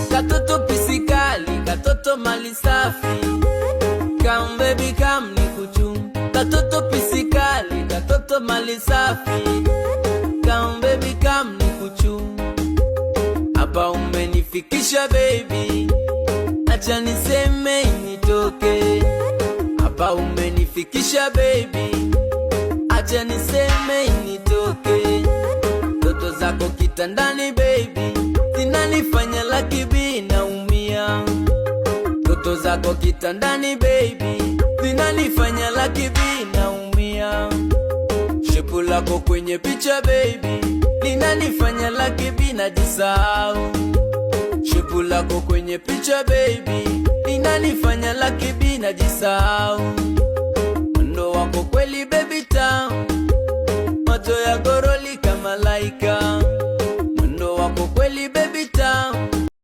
Katoto pisikali, katoto mali safi. Come baby come nikuchum. Katoto pisikali, katoto mali safi. Come baby come nikuchum. Hapa umenifikisha baby, acha niseme nitoke. Hapa umenifikisha baby, acha niseme nitoke. Toto zako kitandani baby, zinanifanya lakibi naumia. Toto zako kitandani baby, zinanifanya lakibi naumia. Shepu lako kwenye picha baby, linanifanya lakibi najisahau. Shepu lako kwenye picha baby, linanifanya lakibi najisahau. Mwendo wako kweli baby tamu, macho ya goroli kama laika.